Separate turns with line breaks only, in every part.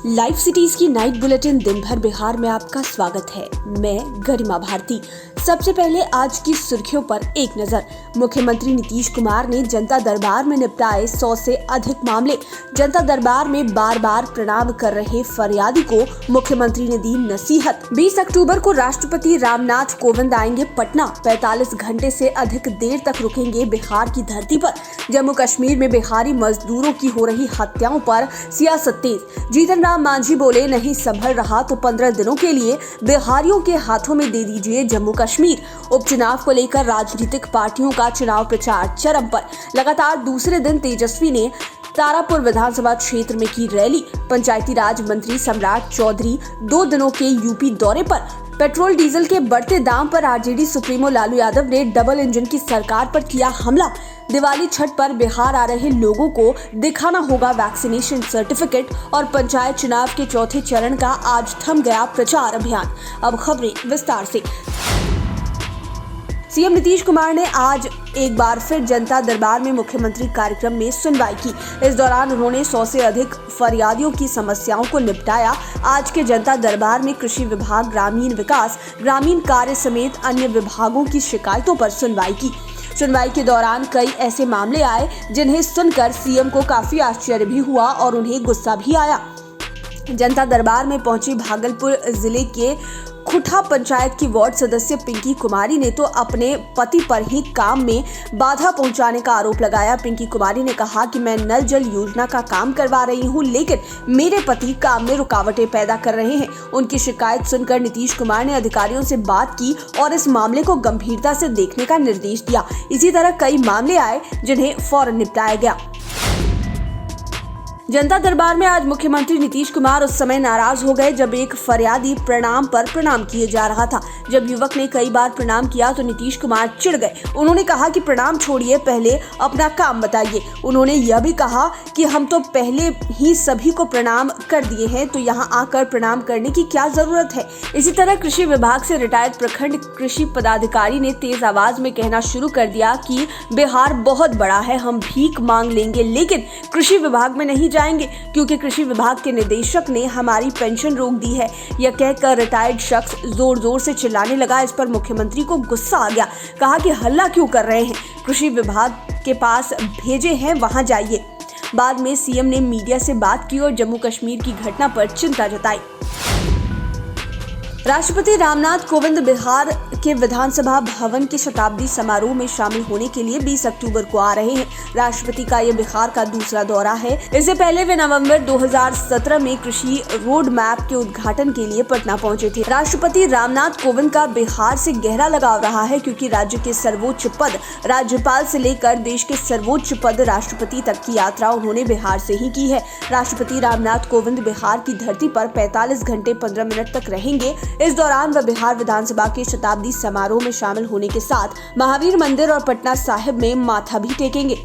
Live cities की night bulletin दिन भर बिहार में आपका स्वागत है। मैं गरिमा भारती। सबसे पहले आज की सुर्खियों पर एक नजर। मुख्यमंत्री नीतीश कुमार ने जनता दरबार में निपटाए 100 से अधिक मामले। जनता दरबार में बार बार प्रणाम कर रहे फरियादी को मुख्यमंत्री ने दी नसीहत। 20 अक्टूबर को राष्ट्रपति रामनाथ कोविंद आएंगे पटना। 45 घंटे से अधिक देर तक रुकेंगे बिहार की धरती पर। जम्मू कश्मीर में बिहारी मजदूरों की हो रही हत्याओं पर सियासत तेज। जीतन राम मांझी बोले, नहीं संभल रहा तो 15 दिनों के लिए बिहारियों के हाथों में दे दीजिए जम्मू कश्मीर। उपचुनाव को लेकर राजनीतिक पार्टियों का चुनाव प्रचार चरम पर। लगातार दूसरे दिन तेजस्वी ने तारापुर विधानसभा क्षेत्र में की रैली। पंचायती राज मंत्री सम्राट चौधरी 2 दिनों के यूपी दौरे पर। पेट्रोल डीजल के बढ़ते दाम पर आरजेडी सुप्रीमो लालू यादव ने डबल इंजन की सरकार पर किया हमला। दिवाली छठ पर बिहार आ रहे लोगों को दिखाना होगा वैक्सीनेशन सर्टिफिकेट। और पंचायत चुनाव के चौथे चरण का आज थम गया प्रचार अभियान। अब खबरें विस्तार से। सीएम नीतीश कुमार ने आज एक बार फिर जनता दरबार में मुख्यमंत्री कार्यक्रम में सुनवाई की। इस दौरान उन्होंने 100 से अधिक फरियादियों की समस्याओं को निपटाया। आज के जनता दरबार में कृषि विभाग, ग्रामीण विकास, ग्रामीण कार्य समेत अन्य विभागों की शिकायतों पर सुनवाई की। सुनवाई के दौरान कई ऐसे मामले आए जिन्हें सुनकर सीएम को काफी आश्चर्य भी हुआ और उन्हें गुस्सा भी आया। जनता दरबार में पहुंची भागलपुर जिले के खुठा पंचायत की वार्ड सदस्य पिंकी कुमारी ने तो अपने पति पर ही काम में बाधा पहुंचाने का आरोप लगाया। पिंकी कुमारी ने कहा कि मैं नल जल योजना का काम करवा रही हूं, लेकिन मेरे पति काम में रुकावटें पैदा कर रहे हैं। उनकी शिकायत सुनकर नीतीश कुमार ने अधिकारियों से बात की और इस मामले को गंभीरता से देखने का निर्देश दिया। इसी तरह कई मामले आए जिन्हें फौरन निपटाया गया। जनता दरबार में आज मुख्यमंत्री नीतीश कुमार उस समय नाराज हो गए जब एक फरियादी प्रणाम पर प्रणाम किए जा रहा था। जब युवक ने कई बार प्रणाम किया तो नीतीश कुमार चिढ़ गए। उन्होंने कहा कि प्रणाम छोड़िए, पहले अपना काम बताइए। उन्होंने यह भी कहा कि हम तो पहले ही सभी को प्रणाम कर दिए हैं, तो यहाँ आकर प्रणाम करने की क्या जरूरत है। इसी तरह कृषि विभाग से रिटायर्ड प्रखंड कृषि पदाधिकारी ने तेज आवाज में कहना शुरू कर दिया कि बिहार बहुत बड़ा है, हम भीख मांग लेंगे लेकिन कृषि विभाग में नहीं जाएंगे क्योंकि कृषि विभाग के निदेशक ने हमारी पेंशन रोक दी है। यह कहकर रिटायर्ड शख्स जोर जोर से चिल्लाने लगा। इस पर मुख्यमंत्री को गुस्सा आ गया। कहा कि हल्ला क्यों कर रहे हैं, कृषि विभाग के पास भेजे हैं, वहां जाइए। बाद में सीएम ने मीडिया से बात की और जम्मू कश्मीर की घटना पर चिंता जताई। राष्ट्रपति रामनाथ कोविंद बिहार के विधानसभा भवन के शताब्दी समारोह में शामिल होने के लिए 20 अक्टूबर को आ रहे हैं। राष्ट्रपति का यह बिहार का दूसरा दौरा है। इससे पहले वे नवंबर 2017 में कृषि रोड मैप के उद्घाटन के लिए पटना पहुंचे थे। राष्ट्रपति रामनाथ कोविंद का बिहार से गहरा लगाव रहा है क्योंकि राज्य के सर्वोच्च पद राज्यपाल से लेकर देश के सर्वोच्च पद राष्ट्रपति तक की यात्रा उन्होंने बिहार से ही की है। राष्ट्रपति रामनाथ कोविंद बिहार की धरती पर 45 घंटे 15 मिनट तक रहेंगे। इस दौरान वह बिहार विधानसभा के शताब्दी समारोह में शामिल होने के साथ महावीर मंदिर और पटना साहिब में माथा भी टेकेंगे।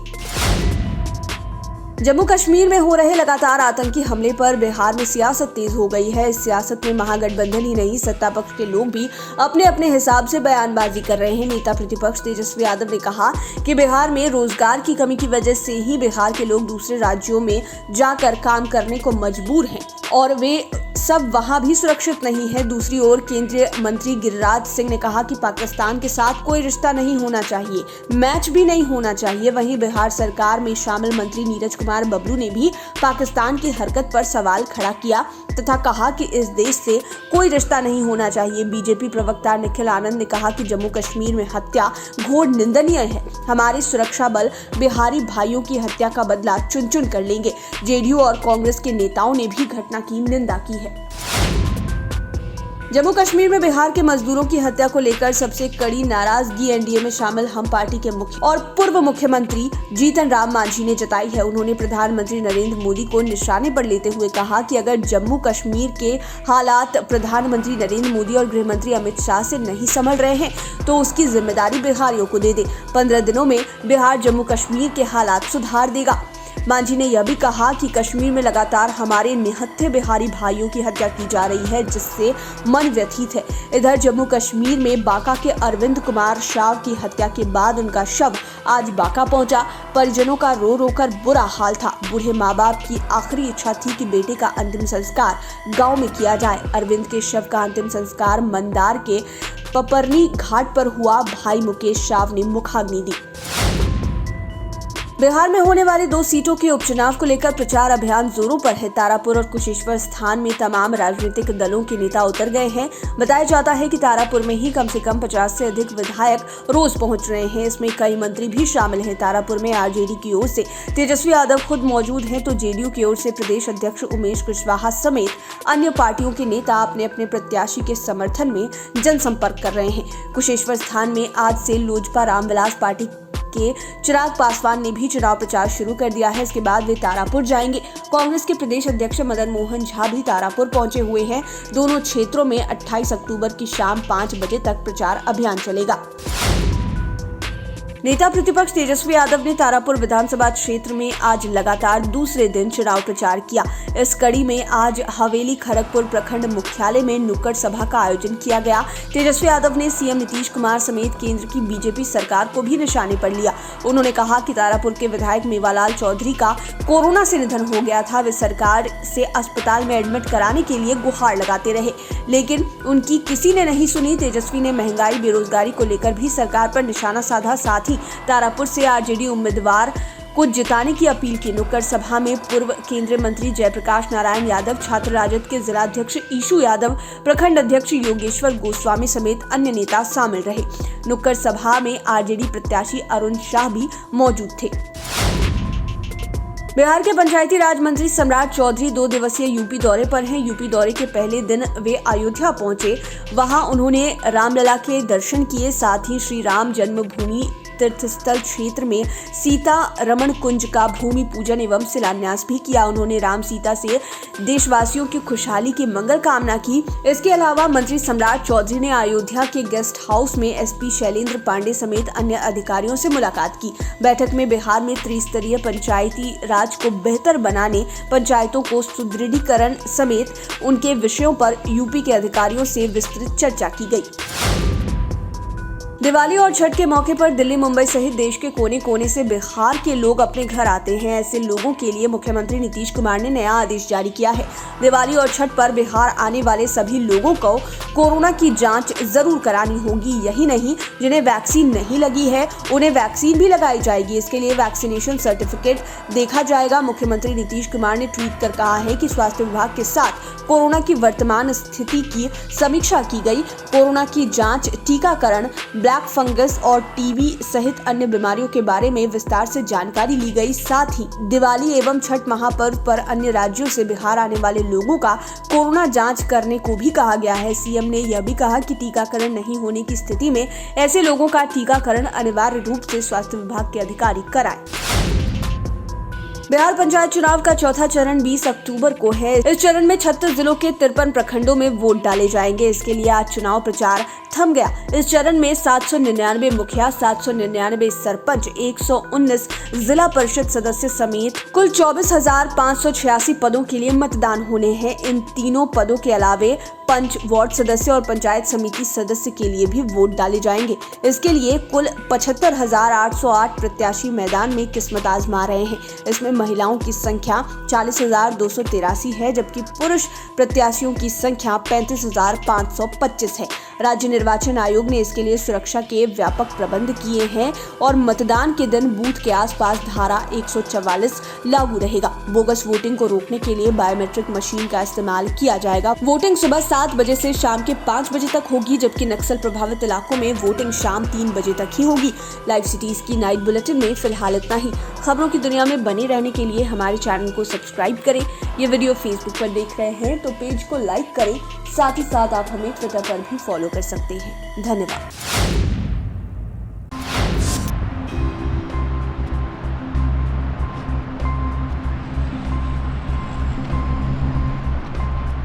जम्मू कश्मीर में हो रहे लगातार आतंकी हमले पर बिहार में सियासत तेज हो गई है। इस सियासत में महागठबंधन ही नहीं, सत्ता पक्ष के लोग भी अपने अपने हिसाब से बयानबाजी कर रहे हैं। नेता प्रतिपक्ष तेजस्वी यादव ने कहा कि बिहार में रोजगार की कमी की वजह से ही बिहार के लोग दूसरे राज्यों में जाकर काम करने को मजबूर हैं और वे सब वहां भी सुरक्षित नहीं है। दूसरी ओर केंद्रीय मंत्री गिरिराज सिंह ने कहा कि पाकिस्तान के साथ कोई रिश्ता नहीं होना चाहिए, मैच भी नहीं होना चाहिए। वहीं बिहार सरकार में शामिल मंत्री नीरज कुमार बबलू ने भी पाकिस्तान की हरकत पर सवाल खड़ा किया तथा कहा कि इस देश से कोई रिश्ता नहीं होना चाहिए। बीजेपी प्रवक्ता निखिल आनंद ने कहा कि जम्मू कश्मीर में हत्या घोर निंदनीय है। हमारे सुरक्षा बल बिहारी भाइयों की हत्या का बदला चुन चुन कर लेंगे। जेडीयू और कांग्रेस के नेताओं ने भी घटना की निंदा की है। जम्मू कश्मीर में बिहार के मजदूरों की हत्या को लेकर सबसे कड़ी नाराजगी एनडीए में शामिल हम पार्टी के मुख्य और पूर्व मुख्यमंत्री जीतन राम मांझी ने जताई है। उन्होंने प्रधानमंत्री नरेंद्र मोदी को निशाने पर लेते हुए कहा कि अगर जम्मू कश्मीर के हालात प्रधानमंत्री नरेंद्र मोदी और गृह मंत्री अमित शाह से नहीं संभल रहे हैं तो उसकी जिम्मेदारी बिहारियों को दे दे। 15 दिनों में बिहार जम्मू कश्मीर के हालात सुधार देगा। मांझी ने यह भी कहा कि कश्मीर में लगातार हमारे निहत्थे बिहारी भाइयों की हत्या की जा रही है, जिससे मन व्यथित है। इधर जम्मू कश्मीर में बांका के अरविंद कुमार शाव की हत्या के बाद उनका शव आज बांका पहुंचा। परिजनों का रो रो कर बुरा हाल था। बूढ़े माँ बाप की आखिरी इच्छा थी कि बेटे का अंतिम संस्कार गांव में किया जाए। अरविंद के शव का अंतिम संस्कार मंदार के पपरनी घाट पर हुआ। भाई मुकेश शाव ने मुखाग्नि दी। बिहार में होने वाली 2 सीटों के उपचुनाव को लेकर प्रचार अभियान जोरों पर है। तारापुर और कुशेश्वर स्थान में तमाम राजनीतिक दलों के नेता उतर गए हैं। बताया जाता है कि तारापुर में ही कम से कम 50 से अधिक विधायक रोज पहुंच रहे हैं। इसमें कई मंत्री भी शामिल हैं। तारापुर में आरजेडी की ओर से तेजस्वी यादव खुद मौजूद हैं, तो जेडीयू की ओर से प्रदेश अध्यक्ष उमेश कुशवाहा समेत अन्य पार्टियों के नेता अपने अपने प्रत्याशी के समर्थन में जनसंपर्क कर रहे हैं। कुशेश्वर स्थान में आज से लोजपा रामविलास पार्टी के चिराग पासवान ने भी चुनाव प्रचार शुरू कर दिया है। इसके बाद वे तारापुर जाएंगे। कांग्रेस के प्रदेश अध्यक्ष मदन मोहन झा भी तारापुर पहुंचे हुए हैं। दोनों क्षेत्रों में 28 अक्टूबर की शाम 5 बजे तक प्रचार अभियान चलेगा। नेता प्रतिपक्ष तेजस्वी यादव ने तारापुर विधानसभा क्षेत्र में आज लगातार दूसरे दिन चुनाव प्रचार किया। इस कड़ी में आज हवेली खड़गपुर प्रखंड मुख्यालय में नुक्कड़ सभा का आयोजन किया गया। तेजस्वी यादव ने सीएम नीतीश कुमार समेत केंद्र की बीजेपी सरकार को भी निशाने पर लिया। उन्होंने कहा कि तारापुर के विधायक मेवालाल चौधरी का कोरोना से निधन हो गया था। वे सरकार से अस्पताल में एडमिट कराने के लिए गुहार लगाते रहे, लेकिन उनकी किसी ने नहीं सुनी। तेजस्वी ने महंगाई बेरोजगारी को लेकर भी सरकार पर निशाना साधा। साथ ही तारापुर से आरजेडी उम्मीदवार को जिताने की अपील की। नुक्कड़ सभा में पूर्व केंद्रीय मंत्री जयप्रकाश नारायण यादव, छात्र राजद के जिलाध्यक्ष ईशू यादव, प्रखंड अध्यक्ष योगेश्वर गोस्वामी समेत अन्य नेता शामिल रहे। नुक्कड़ सभा में आरजेडी प्रत्याशी अरुण शाह भी मौजूद थे। बिहार के पंचायती राज मंत्री सम्राट चौधरी 2 दिवसीय यूपी दौरे पर हैं। यूपी दौरे के पहले दिन वे अयोध्या पहुंचे। वहां उन्होंने रामलला के दर्शन किए। साथ ही श्री राम जन्मभूमि तीर्थस्थल क्षेत्र में सीता रमण कुंज का भूमि पूजन एवं शिलान्यास भी किया। उन्होंने राम सीता से देशवासियों की खुशहाली की मंगल कामना की। इसके अलावा मंत्री सम्राट चौधरी ने अयोध्या के गेस्ट हाउस में एसपी शैलेंद्र पांडे समेत अन्य अधिकारियों से मुलाकात की। बैठक में बिहार में त्रिस्तरीय पंचायती राज को बेहतर बनाने, पंचायतों को सुदृढ़ीकरण समेत उनके विषयों पर यूपी के अधिकारियों से विस्तृत चर्चा की गई। दिवाली और छठ के मौके पर दिल्ली, मुंबई सहित देश के कोने कोने से बिहार के लोग अपने घर आते हैं। ऐसे लोगों के लिए मुख्यमंत्री नीतीश कुमार ने नया आदेश जारी किया है। दिवाली और छठ पर बिहार आने वाले सभी लोगों को कोरोना की जांच जरूर करानी होगी। यही नहीं, जिन्हें वैक्सीन नहीं लगी है उन्हें वैक्सीन भी लगाई जाएगी। इसके लिए वैक्सीनेशन सर्टिफिकेट देखा जाएगा। मुख्यमंत्री नीतीश कुमार ने ट्वीट कर कहा है कि स्वास्थ्य विभाग के साथ कोरोना की वर्तमान स्थिति की समीक्षा की गई। कोरोना की जांच, टीकाकरण, ब्लैक फंगस और टीबी सहित अन्य बीमारियों के बारे में विस्तार से जानकारी ली गई। साथ ही दिवाली एवं छठ महापर्व पर अन्य राज्यों से बिहार आने वाले लोगों का कोरोना जांच करने को भी कहा गया है। सीएम ने यह भी कहा कि टीकाकरण नहीं होने की स्थिति में ऐसे लोगों का टीकाकरण अनिवार्य रूप से स्वास्थ्य विभाग के अधिकारी कराएं। बिहार पंचायत चुनाव का चौथा चरण 20 अक्टूबर को है। इस चरण में 36 जिलों के 53 प्रखंडों में वोट डाले जाएंगे। इसके लिए आज चुनाव प्रचार थम गया। इस चरण में 799 मुखिया, 799 सरपंच, 119 जिला परिषद सदस्य समेत कुल 24,586 पदों के लिए मतदान होने हैं। इन तीनों पदों के अलावे पंच, वार्ड सदस्य और पंचायत समिति सदस्य के लिए भी वोट डाले जाएंगे। इसके लिए कुल 75,808 प्रत्याशी मैदान में किस्मत आजमा रहे हैं। इसमें महिलाओं की संख्या 40,283 है, जबकि पुरुष प्रत्याशियों की संख्या 35,525 है। राज्य निर्वाचन आयोग ने इसके लिए सुरक्षा के व्यापक प्रबंध किए हैं और मतदान के दिन बूथ के आसपास धारा 144 लागू रहेगा। बोगस वोटिंग को रोकने के लिए बायोमेट्रिक मशीन का इस्तेमाल किया जाएगा। वोटिंग सुबह 7 बजे से शाम के 5 बजे तक होगी, जबकि नक्सल प्रभावित इलाकों में वोटिंग शाम 3 बजे तक ही होगी। लाइव सिटीज की नाइट बुलेटिन में फिलहाल इतना ही। खबरों की दुनिया में बने रहने के लिए हमारे चैनल को सब्सक्राइब करें। ये वीडियो फेसबुक पर देख रहे हैं तो पेज को लाइक करें। साथ ही साथ आप हमें ट्विटर पर भी फॉलो कर सकते हैं। धन्यवाद।